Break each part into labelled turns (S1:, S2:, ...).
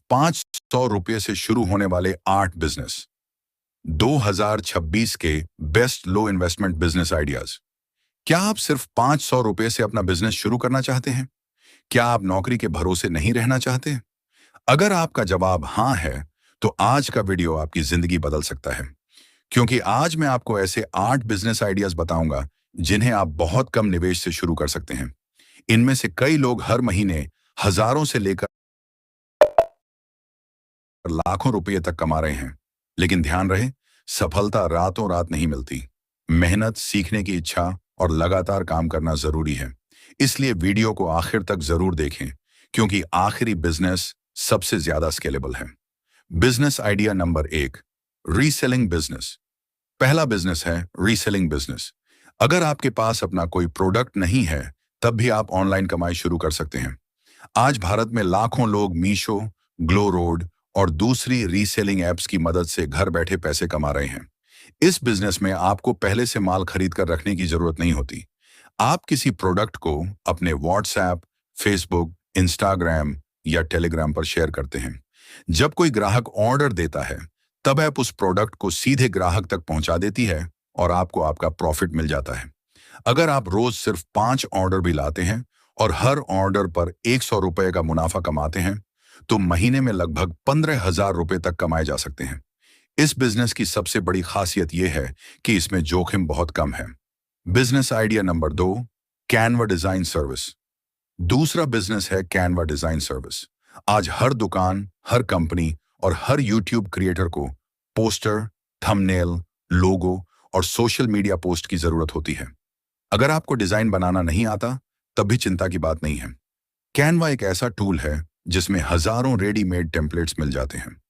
S1: 500 रुपये से शुरू होने वाले 8 बिजनेस। 2026 के बेस्ट लो इन्वेस्टमेंट बिजनेस आइडियाज। क्या आप सिर्फ 500 रुपये से अपना बिजनेस शुरू करना चाहते हैं? क्या आप नौकरी के भरोसे नहीं रहना चाहते? अगर आपका जवाब हाँ है, तो आज का वीडियो आपकी जिंदगी बदल सकता है। क्योंकि आज मैं आपको ऐसे 8 बिजनेस आइडियाज बताऊंगा जिन्हें आप बहुत कम निवेश से शुरू कर सकते हैं। इनमें से कई लोग हर महीने हजारों से लेकर लाखों रुपये तक कमा रहे हैं। लेकिन ध्यान रहे, सफलता रातों रात नहीं मिलती। मेहनत, सीखने की इच्छा और लगातार काम करना जरूरी है। इसलिए वीडियो को आखिर तक जरूर देखें, क्योंकि आखिरी बिजनेस सबसे ज्यादा स्केलेबल है। Business idea number 1, reselling business. पहला बिजनेस है रीसेलिंग बिजनेस। अगर आपके पास अपना कोई प्रोडक्ट नहीं है, तब भी आप ऑनलाइन कमाई शुरू कर सकते हैं। आज भारत में लाखों लोग मीशो, ग्लो रोड और दूसरी रीसेलिंग एप्स की मदद से घर बैठे पैसे कमा रहे हैं। इस बिजनेस में आपको पहले से माल खरीद कर रखने की जरूरत नहीं होती। आप किसी प्रोडक्ट को अपने व्हाट्सएप, फेसबुक, इंस्टाग्राम या टेलीग्राम पर शेयर करते हैं। जब कोई ग्राहक ऑर्डर देता है, तब ऐप उस प्रोडक्ट को सीधे ग्राहक तक पहुंचा देती है और आपको आपका प्रॉफिट मिल जाता है। अगर आप रोज सिर्फ 5 ऑर्डर भी लाते हैं और हर ऑर्डर पर 100 रुपए का मुनाफा कमाते हैं, तो महीने में लगभग 15,000 रुपए तक कमाए जा सकते हैं। इस बिजनेस की सबसे बड़ी खासियत यह है कि इसमें जोखिम बहुत कम है। Business idea number 2, Canva design service. दूसरा बिजनेस है कैनवा डिजाइन सर्विस। आज हर दुकान, हर कंपनी और हर यूट्यूब क्रिएटर को पोस्टर, थंबनेल, लोगो और सोशल मीडिया पोस्ट की जरूरत होती है। अगर आपको डिजाइन बनाना नहीं आता, तब भी चिंता की बात नहीं है। कैनवा एक ऐसा टूल है जिसमें हजारों रेडीमेड टेम्पलेट्स मिल जाते हैं।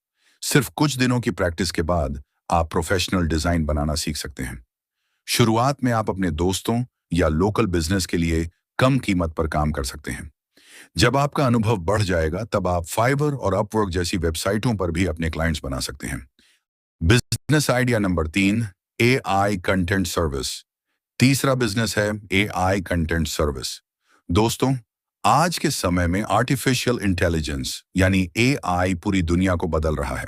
S1: सिर्फ कुछ दिनों की प्रैक्टिस के बाद आप प्रोफेशनल डिजाइन बनाना सीख सकते हैं। शुरुआत में आप अपने दोस्तों या लोकल बिजनेस के लिए कम कीमत पर काम कर सकते हैं। जब आपका अनुभव बढ़ जाएगा, तब आप फाइवर और अपवर्क जैसी वेबसाइटों पर भी अपने क्लाइंट्स बना सकते हैं। Business idea number 3, AI content service. तीसरा बिजनेस है एआई कंटेंट सर्विस। दोस्तों, आज के समय में आर्टिफिशियल इंटेलिजेंस यानी एआई पूरी दुनिया को बदल रहा है।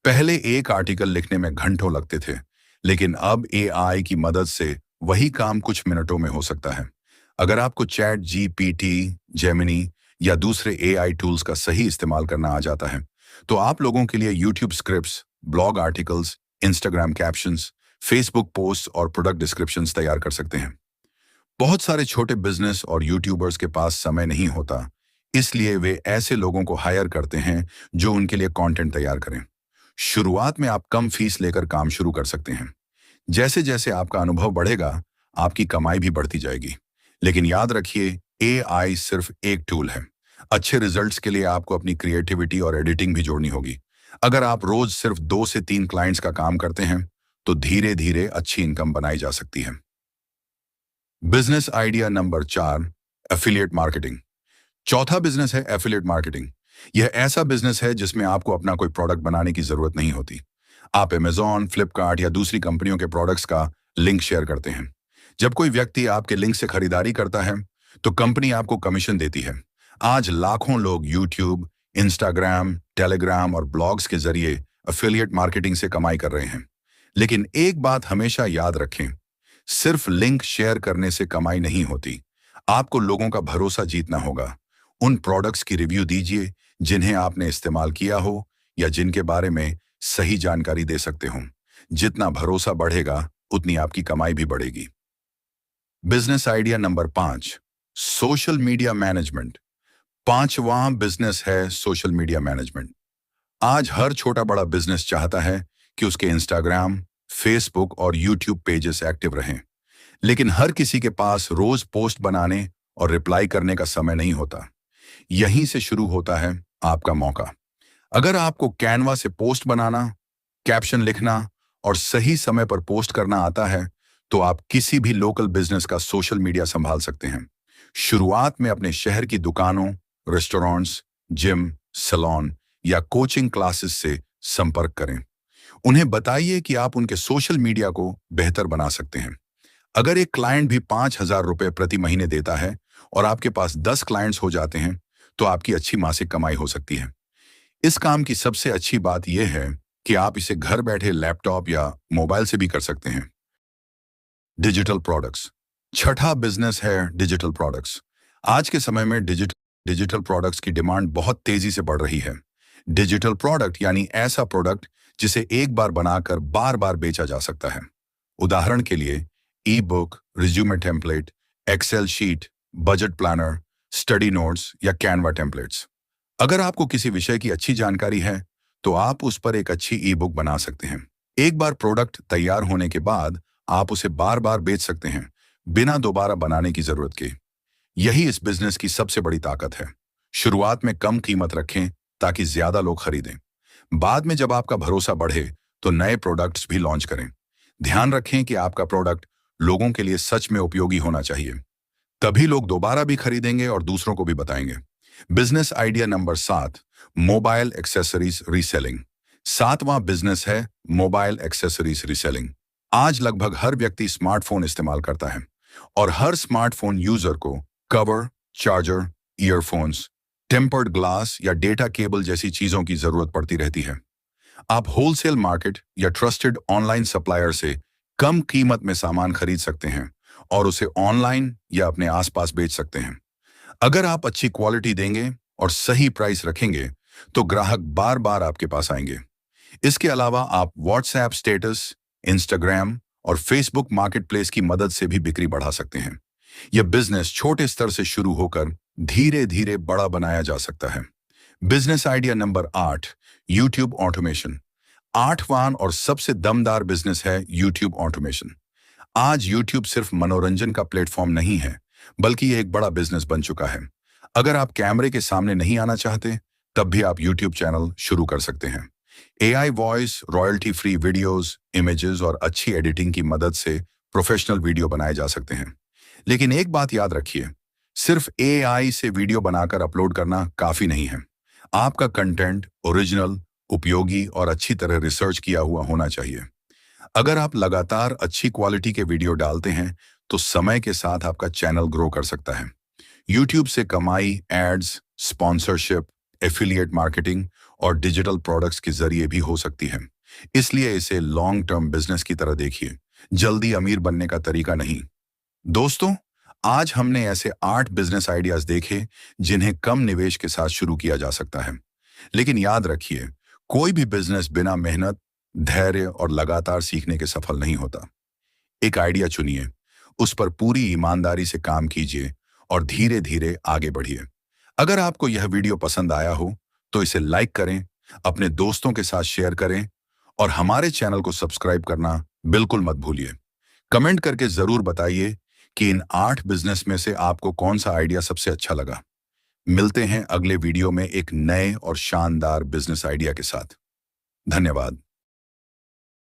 S1: पहले एक आर्टिकल लिखने में घंटों लगते थे, लेकिन अब एआई की मदद से वही काम कुछ मिनटों में हो सकता है। अगर आपको चैट जीपीटी, जेमिनी या दूसरे एआई टूल्स का सही इस्तेमाल करना आ जाता है, तो आप लोगों के लिए YouTube scripts, blog articles, Instagram captions, Facebook post और प्रोडक्ट डिस्क्रिप्शंस तैयार कर सकते हैं। बहुत सारे छोटे बिजनेस और यूट्यूबर्स के पास समय नहीं होता, इसलिए वे ऐसे लोगों को हायर करते हैं जो उनके लिए कंटेंट तैयार करें। शुरुआत में आप कम फीस लेकर काम शुरू कर सकते हैं। जैसे जैसे आपका अनुभव बढ़ेगा, आपकी कमाई भी बढ़ती जाएगी। लेकिन याद रखिए, एआई सिर्फ एक टूल है। अच्छे रिजल्ट्स के लिए आपको अपनी क्रिएटिविटी और एडिटिंग भी जोड़नी होगी। अगर आप रोज सिर्फ 2 से 3 क्लाइंट्स का काम करते हैं, तो धीरे धीरे अच्छी इनकम बनाई जा सकती है। Business idea number 4, affiliate marketing. चौथा बिजनेस है एफिलिएट मार्केटिंग। यह ऐसा बिजनेस है जिसमें आपको अपना कोई प्रोडक्ट बनाने की जरूरत नहीं होती। आप अमेजॉन, फ्लिपकार्ट या दूसरी कंपनियों के प्रोडक्ट्स का लिंक शेयर करते हैं। जब कोई व्यक्ति आपके लिंक से खरीदारी करता है, तो कंपनी आपको कमीशन देती है। आज लाखों लोग यूट्यूब, इंस्टाग्राम, टेलीग्राम और ब्लॉग्स के जरिए एफिलिएट मार्केटिंग से कमाई कर रहे हैं। लेकिन एक बात हमेशा याद रखें, सिर्फ लिंक शेयर करने से कमाई नहीं होती। आपको लोगों का भरोसा जीतना होगा। उन प्रोडक्ट्स की रिव्यू दीजिए जिन्हें आपने इस्तेमाल किया हो या जिनके बारे में सही जानकारी दे सकते हो। जितना भरोसा बढ़ेगा, उतनी आपकी कमाई भी बढ़ेगी। Business idea number 5, social media management. पांचवा बिजनेस है सोशल मीडिया मैनेजमेंट। आज हर छोटा बड़ा बिजनेस चाहता है कि उसके इंस्टाग्राम, फेसबुक और यूट्यूब पेजेस एक्टिव रहें। लेकिन हर किसी के पास रोज पोस्ट बनाने और रिप्लाई करने का समय नहीं होता। यहीं से शुरू होता है आपका मौका। अगर आपको कैनवा से पोस्ट बनाना, कैप्शन लिखना और सही समय पर पोस्ट करना आता है, तो आप किसी भी लोकल बिजनेस का सोशल मीडिया संभाल सकते हैं। शुरुआत में अपने शहर की दुकानों, रेस्टोरेंट्स, जिम, सैलून या कोचिंग क्लासेस से संपर्क करें। उन्हें बताइए कि आप उनके सोशल मीडिया को बेहतर बना सकते हैं। अगर एक क्लाइंट भी 5,000 रुपए प्रति महीने देता है और आपके पास 10 क्लाइंट्स हो जाते हैं, तो आपकी अच्छी मासिक कमाई हो सकती है। इस काम की सबसे अच्छी बात यह है कि आप इसे घर बैठे लैपटॉप या मोबाइल से भी कर सकते हैं। Digital products. छठा बिजनेस है डिजिटल प्रोडक्ट्स। आज के समय में डिजिटल प्रोडक्ट्स की डिमांड बहुत तेजी से बढ़ रही है। डिजिटल प्रोडक्ट यानी ऐसा प्रोडक्ट जिसे एक बार बनाकर बार बार बेचा जा सकता है। उदाहरण के लिए ebook, resume template, Excel sheet, budget planner, study notes या कैनवा टेम्पलेट्स। अगर आपको किसी विषय की अच्छी जानकारी है तो आप उस पर एक अच्छी ई बुक बना सकते हैं। एक बार प्रोडक्ट तैयार होने के बाद आप उसे बार बार बेच सकते हैं, बिना दोबारा बनाने की जरूरत के। यही इस बिजनेस की सबसे बड़ी ताकत है। शुरुआत में कम कीमत रखें ताकि ज्यादा लोग खरीदें। बाद में जब आपका भरोसा बढ़े तो नए प्रोडक्ट्स भी लॉन्च करें। ध्यान रखें कि आपका प्रोडक्ट लोगों के लिए सच में उपयोगी होना चाहिए। तभी लोग दोबारा भी खरीदेंगे और दूसरों को भी बताएंगे। Business idea number 7, mobile accessories reselling. सातवां बिजनेस है मोबाइल एक्सेसरीज रीसेलिंग। आज लगभग हर व्यक्ति स्मार्टफोन इस्तेमाल करता है और हर स्मार्टफोन यूजर को cover, charger, earphones, tempered glass या डेटा केबल जैसी चीजों की जरूरत पड़ती रहती है। आप होलसेल मार्केट या ट्रस्टेड ऑनलाइन सप्लायर से कम कीमत में सामान खरीद सकते हैं और उसे ऑनलाइन या अपने आसपास बेच सकते हैं। अगर आप अच्छी क्वालिटी देंगे और सही प्राइस रखेंगे तो ग्राहक बार बार आपके पास आएंगे। इसके अलावा आप व्हाट्सएप स्टेटस, इंस्टाग्राम और फेसबुक मार्केटप्लेस की मदद से भी बिक्री बढ़ा सकते हैं। यह बिजनेस छोटे स्तर से शुरू होकर धीरे धीरे बड़ा बनाया जा सकता है। Business idea number 8, YouTube automation. आठवां और सबसे दमदार बिजनेस है यूट्यूब ऑटोमेशन। आज यूट्यूब सिर्फ मनोरंजन का प्लेटफॉर्म नहीं है, बल्कि यह एक बड़ा बिजनेस बन चुका है। अगर आप कैमरे के सामने नहीं आना चाहते, तब भी आप यूट्यूब चैनल शुरू कर सकते हैं। AI voice, royalty free videos, images और अच्छी एडिटिंग की मदद से प्रोफेशनल वीडियो बनाए जा सकते हैं। लेकिन एक बात याद रखिए, सिर्फ एआई से वीडियो बनाकर अपलोड करना काफी नहीं है। आपका कंटेंट ओरिजिनल, उपयोगी और अच्छी तरह रिसर्च किया हुआ होना चाहिए। अगर आप लगातार अच्छी क्वालिटी के वीडियो डालते हैं तो समय के साथ आपका चैनल ग्रो कर सकता है। यूट्यूब से कमाई एड्स, स्पॉन्सरशिप, एफिलिएट मार्केटिंग और डिजिटल प्रोडक्ट्स के जरिए भी हो सकती है। इसलिए इसे लॉन्ग टर्म बिजनेस की तरह देखिए, जल्दी अमीर बनने का तरीका नहीं। दोस्तों, आज हमने ऐसे 8 बिजनेस आइडियाज देखे जिन्हें कम निवेश के साथ शुरू किया जा सकता है। लेकिन याद रखिए, कोई भी बिजनेस बिना मेहनत, धैर्य और लगातार सीखने के सफल नहीं होता। एक आइडिया चुनिए, उस पर पूरी ईमानदारी से काम कीजिए और धीरे धीरे आगे बढ़िए। अगर आपको यह वीडियो पसंद आया हो तो इसे लाइक करें, अपने दोस्तों के साथ शेयर करें और हमारे चैनल को सब्सक्राइब करना बिल्कुल मत भूलिए। कमेंट करके जरूर बताइए कि इन 8 बिजनेस में से आपको कौन सा आइडिया सबसे अच्छा लगा। मिलते हैं अगले वीडियो में एक नए और शानदार बिजनेस आइडिया के साथ। धन्यवाद।